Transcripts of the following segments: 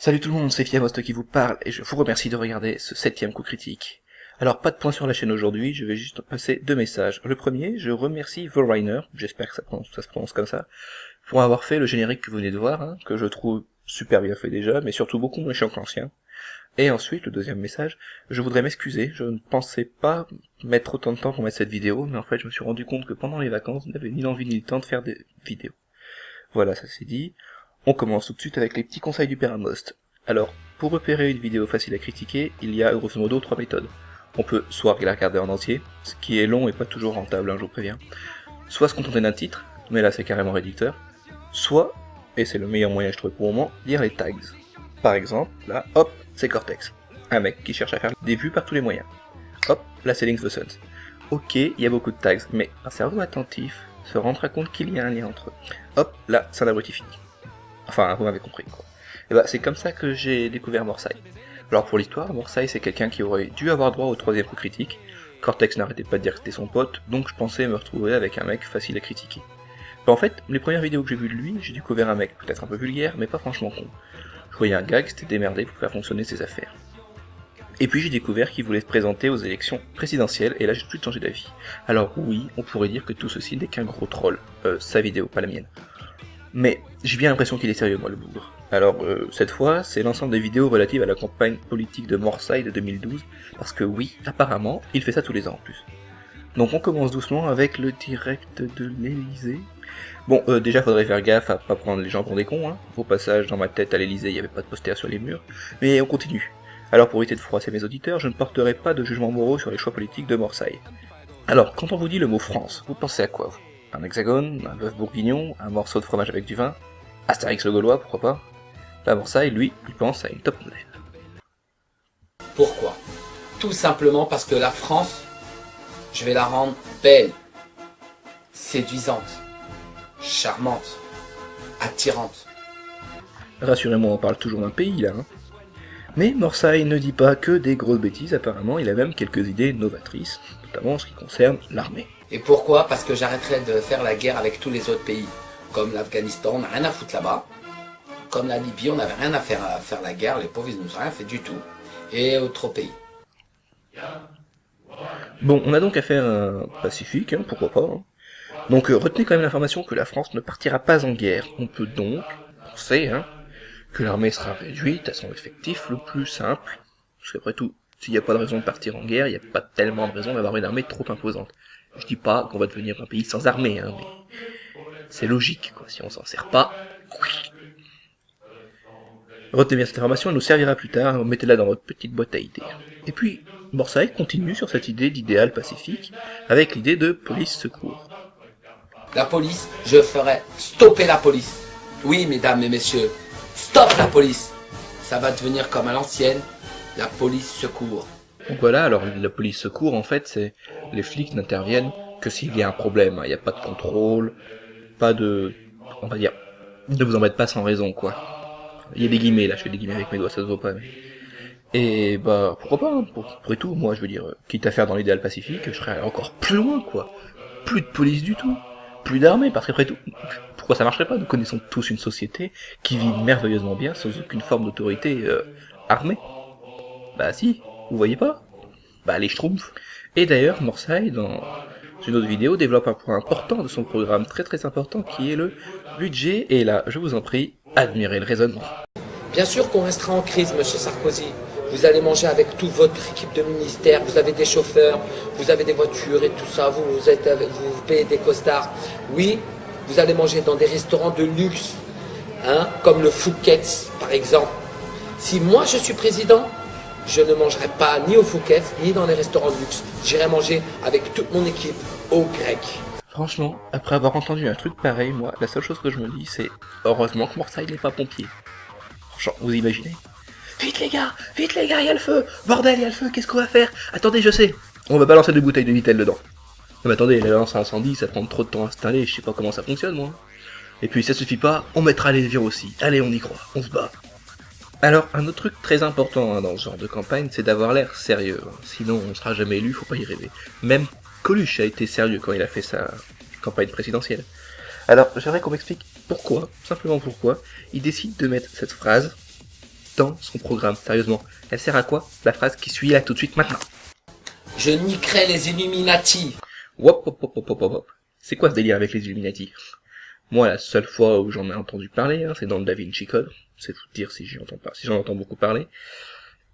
Salut tout le monde, c'est Fiamost qui vous parle, et je vous remercie de regarder ce 7ème coup critique. Alors pas de point sur la chaîne aujourd'hui, je vais juste passer deux messages. Le premier, je remercie The Rainer, j'espère que ça se prononce comme ça, pour avoir fait le générique que vous venez de voir, que je trouve super bien fait déjà, mais surtout beaucoup moins chiant que l'ancien. Et ensuite, le deuxième message, je voudrais m'excuser, je ne pensais pas mettre autant de temps pour mettre cette vidéo, mais en fait je me suis rendu compte que pendant les vacances, je n'avais ni l'envie ni le temps de faire des vidéos. Voilà, ça c'est dit. On commence tout de suite avec les petits conseils du Père Most. Alors, pour repérer une vidéo facile à critiquer, il y a grosso modo 3 méthodes. On peut soit la regarder en entier, ce qui est long et pas toujours rentable, je vous préviens, soit se contenter d'un titre, mais là c'est carrément réducteur, soit, et c'est le meilleur moyen je trouve pour le moment, lire les tags. Par exemple, là, hop, c'est Cortex, un mec qui cherche à faire des vues par tous les moyens. Hop, là c'est Links the Suns. Ok, il y a beaucoup de tags, mais un cerveau attentif se rendra compte qu'il y a un lien entre eux. Hop, là, c'est un abruti fini. Enfin, vous m'avez compris, quoi. Et bah, c'est comme ça que j'ai découvert Morsay. Alors pour l'histoire, Morsay c'est quelqu'un qui aurait dû avoir droit au 3ème coup critique. Cortex n'arrêtait pas de dire que c'était son pote, donc je pensais me retrouver avec un mec facile à critiquer. Mais en fait, les premières vidéos que j'ai vues de lui, j'ai découvert un mec peut-être un peu vulgaire, mais pas franchement con. Je voyais un gars qui s'était démerdé pour faire fonctionner ses affaires. Et puis j'ai découvert qu'il voulait se présenter aux élections présidentielles, et là j'ai tout de suite changé d'avis. Alors oui, on pourrait dire que tout ceci n'est qu'un gros troll. Sa vidéo, pas la mienne. Mais j'ai bien l'impression qu'il est sérieux, moi, le bougre. Alors, cette fois, c'est l'ensemble des vidéos relatives à la campagne politique de Morsay de 2012, parce que oui, apparemment, il fait ça tous les ans en plus. Donc on commence doucement avec le direct de l'Elysée. Bon, déjà faudrait faire gaffe à pas prendre les gens pour des cons, Au passage, dans ma tête, à l'Elysée, il n'y avait pas de poster sur les murs. Mais on continue. Alors pour éviter de froisser mes auditeurs, je ne porterai pas de jugement moraux sur les choix politiques de Morsay. Alors, quand on vous dit le mot France, vous pensez à quoi, vous? Un hexagone, un bœuf bourguignon, un morceau de fromage avec du vin, Astérix le Gaulois, pourquoi pas? Là, Morsay, lui, il pense à une top modèle. Pourquoi? Tout simplement parce que la France, je vais la rendre belle, séduisante, charmante, attirante. Rassurez-moi, on parle toujours d'un pays, là, Mais Morsay ne dit pas que des grosses bêtises, apparemment, il a même quelques idées novatrices, notamment en ce qui concerne l'armée. Et pourquoi? Parce que j'arrêterai de faire la guerre avec tous les autres pays. Comme l'Afghanistan, on n'a rien à foutre là-bas. Comme la Libye, on n'avait rien à faire la guerre, les pauvres, ils nous ont rien fait du tout. Et autres pays. Bon, on a donc affaire à un Pacifique, pourquoi pas. Donc retenez quand même l'information que la France ne partira pas en guerre. On peut donc penser, que l'armée sera réduite à son effectif le plus simple. Parce qu'après tout, s'il n'y a pas de raison de partir en guerre, il n'y a pas tellement de raison d'avoir une armée trop imposante. Je dis pas qu'on va devenir un pays sans armée, mais c'est logique, quoi. Si on s'en sert pas... Retenez bien cette information, elle nous servira plus tard, mettez-la dans votre petite boîte à idées. Et puis, Morsay continue sur cette idée d'idéal pacifique, avec l'idée de police-secours. La police, je ferai stopper la police. Oui, mesdames et messieurs, stop la police. Ça va devenir comme à l'ancienne, la police-secours. Donc voilà, alors la police-secours, en fait, c'est les flics n'interviennent que s'il y a un problème. Il n'y a pas de contrôle, pas de... on va dire, ne vous embêtez pas sans raison, quoi. Il y a des guillemets, là, je fais des guillemets avec mes doigts, ça se voit pas, mais... Et bah, pourquoi pas, après tout, moi, je veux dire, quitte à faire dans l'idéal pacifique, je serais encore plus loin, quoi. Plus de police du tout, plus d'armée, parce qu'après tout, pourquoi ça marcherait pas? Nous connaissons tous une société qui vit merveilleusement bien sans aucune forme d'autorité armée. Bah si, vous voyez pas? Bah les schtroumpfs. Et d'ailleurs, Morsay, dans une autre vidéo, développe un point important de son programme, très important, qui est le budget, et là, je vous en prie, admirez le raisonnement. Bien sûr qu'on restera en crise, monsieur Sarkozy. Vous allez manger avec toute votre équipe de ministère, vous avez des chauffeurs, vous avez des voitures et tout ça, vous payez des costards. Oui, vous allez manger dans des restaurants de luxe, comme le Fouquet's par exemple. Si moi je suis président, je ne mangerai pas ni au Fouquet's ni dans les restaurants de luxe. J'irai manger avec toute mon équipe au grec. Franchement, après avoir entendu un truc pareil, moi, la seule chose que je me dis, c'est heureusement que Morsay n'est pas pompier. Franchement, vous imaginez? Vite les gars, il y a le feu! Bordel, il y a le feu, qu'est-ce qu'on va faire? Attendez, je sais! On va balancer 2 bouteilles de Vittel dedans. Non mais attendez, la lance à incendie, ça prend trop de temps à installer, je sais pas comment ça fonctionne, moi. Et puis, ça suffit pas, on mettra les vires aussi. Allez, on y croit, on se bat. Alors, un autre truc très important dans ce genre de campagne, c'est d'avoir l'air sérieux. Sinon, on sera jamais élu, faut pas y rêver. Même Coluche a été sérieux quand il a fait sa campagne présidentielle. Alors, j'aimerais qu'on m'explique pourquoi, simplement pourquoi, il décide de mettre cette phrase dans son programme. Sérieusement, elle sert à quoi la phrase qui suit là tout de suite maintenant? Je niquerai les Illuminati. Wop, wop, wop, wop, wop, wop. C'est quoi ce délire avec les Illuminati? Moi, la seule fois où j'en ai entendu parler, c'est dans le Da Vinci Code. C'est vous dire si j'en entends beaucoup parler.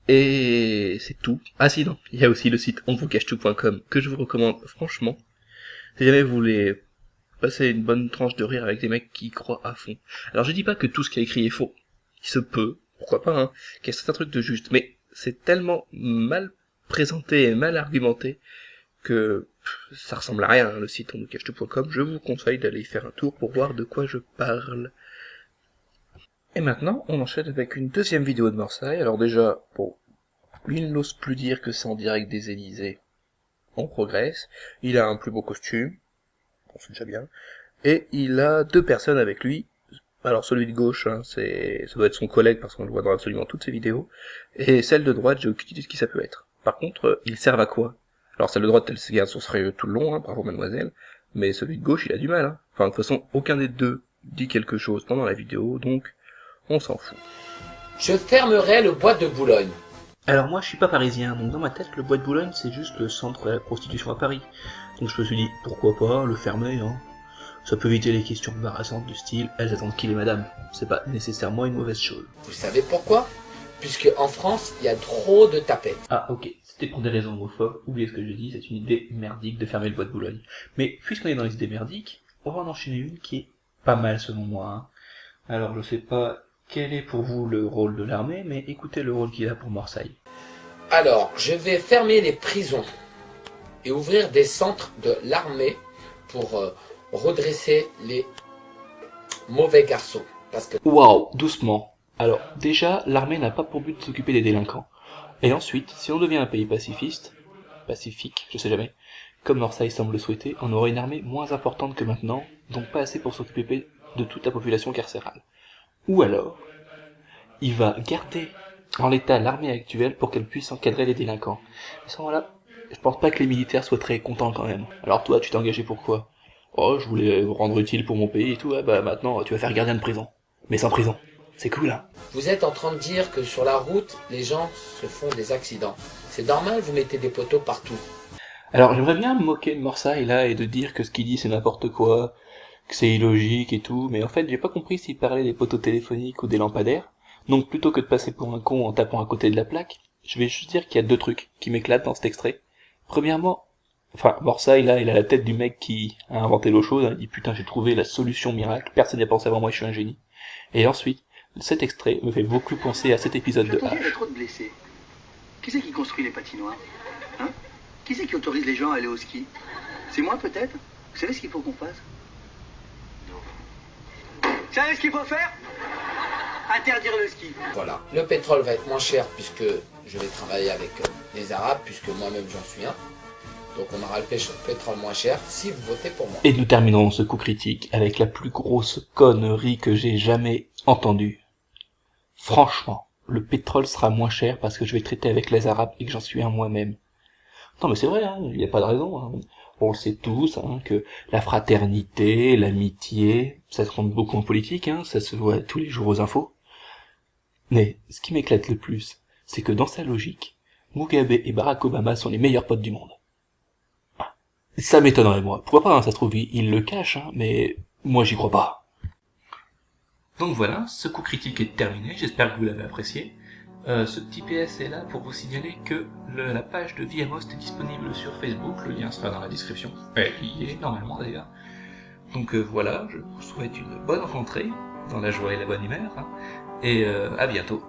Et c'est tout. Ah si, non. Il y a aussi le site onvoucachetout.com que je vous recommande franchement. Si jamais vous voulez passer une bonne tranche de rire avec des mecs qui y croient à fond. Alors je dis pas que tout ce qui est écrit est faux. Il se peut, pourquoi pas, hein, qu'il y a certains trucs de juste. Mais c'est tellement mal présenté et mal argumenté que ça ressemble à rien, hein, le site onvoucachetout.com. Je vous conseille d'aller y faire un tour pour voir de quoi je parle. Et maintenant, on enchaîne avec une deuxième vidéo de Marseille. Alors déjà, bon, il n'ose plus dire que c'est en direct des Élysées. On progresse. Il a un plus beau costume. Bon, c'est déjà bien. Et il a 2 personnes avec lui. Alors celui de gauche, hein, ça doit être son collègue parce qu'on le voit dans absolument toutes ses vidéos. Et celle de droite, j'ai aucune idée de qui ça peut être. Par contre, ils servent à quoi? Alors celle de droite, elle se garde son sérieux tout le long, hein, bravo mademoiselle. Mais celui de gauche, il a du mal. Hein. Enfin, de toute façon, aucun des deux dit quelque chose pendant la vidéo, donc on s'en fout. Je fermerai le bois de Boulogne. Alors moi je suis pas parisien, donc dans ma tête le bois de Boulogne c'est juste le centre de la prostitution à Paris. Donc je me suis dit pourquoi pas le fermer, hein. Ça peut éviter les questions embarrassantes du style elles attendent qui les madames. C'est pas nécessairement une mauvaise chose. Vous savez pourquoi? Puisque en France, il y a trop de tapettes. Ah ok, c'était pour des raisons homophobes, oubliez ce que je dis, c'est une idée merdique de fermer le bois de Boulogne. Mais puisqu'on est dans les idées merdiques, on va en enchaîner une qui est pas mal selon moi. Hein. Alors je sais pas quel est pour vous le rôle de l'armée, mais écoutez le rôle qu'il a pour Marseille. Alors, je vais fermer les prisons et ouvrir des centres de l'armée pour redresser les mauvais garçons. Parce que... Waouh, doucement. Alors, déjà, l'armée n'a pas pour but de s'occuper des délinquants. Et ensuite, si on devient un pays pacifique, je sais jamais, comme Marseille semble le souhaiter, on aura une armée moins importante que maintenant, donc pas assez pour s'occuper de toute la population carcérale. Ou alors, il va garder en l'état l'armée actuelle pour qu'elle puisse encadrer les délinquants. À ce moment-là, je pense pas que les militaires soient très contents quand même. Alors toi, tu t'es engagé pour quoi? Oh, je voulais rendre utile pour mon pays et tout, bah maintenant tu vas faire gardien de prison. Mais sans prison. C'est cool, hein. Vous êtes en train de dire que sur la route, les gens se font des accidents. C'est normal, vous mettez des poteaux partout. Alors j'aimerais bien me moquer de Marseille là et de dire que ce qu'il dit c'est n'importe quoi, que c'est illogique et tout, mais en fait j'ai pas compris s'il parlait des poteaux téléphoniques ou des lampadaires. Donc plutôt que de passer pour un con en tapant à côté de la plaque, je vais juste dire qu'il y a 2 trucs qui m'éclatent dans cet extrait. Premièrement, Marseille là, il a la tête du mec qui a inventé l'eau chaude, hein, il dit putain j'ai trouvé la solution miracle, personne n'y a pensé avant moi, je suis un génie. Et ensuite, cet extrait me fait beaucoup penser à cet épisode de H. Il y a trop de blessés. Qui c'est qui construit les patinoires? Hein? Qui c'est qui autorise les gens à aller au ski? C'est moi peut-être? Vous savez ce qu'il faut qu'on fasse? Non. Vous savez ce qu'il faut faire? Interdire le ski. Voilà. Le pétrole va être moins cher puisque je vais travailler avec les Arabes, puisque moi-même j'en suis un. Donc on aura le pétrole moins cher si vous votez pour moi. Et nous terminerons ce coup critique avec la plus grosse connerie que j'ai jamais entendue. Franchement, le pétrole sera moins cher parce que je vais traiter avec les Arabes et que j'en suis un moi-même. Non mais c'est vrai, hein, il n'y a pas de raison. Hein. On le sait tous, hein, que la fraternité, l'amitié, ça se compte beaucoup en politique, hein, ça se voit tous les jours aux infos. Mais ce qui m'éclate le plus, c'est que dans sa logique, Mugabe et Barack Obama sont les meilleurs potes du monde. Ça m'étonnerait moi. Pourquoi pas, hein, ça se trouve, il le cache, hein, mais moi j'y crois pas. Donc voilà, ce coup critique est terminé, j'espère que vous l'avez apprécié. Ce petit PS est là pour vous signaler que la page de VMhost est disponible sur Facebook, le lien sera dans la description. Il y est normalement d'ailleurs. Donc voilà, je vous souhaite une bonne rentrée, dans la joie et la bonne humeur, hein, et à bientôt.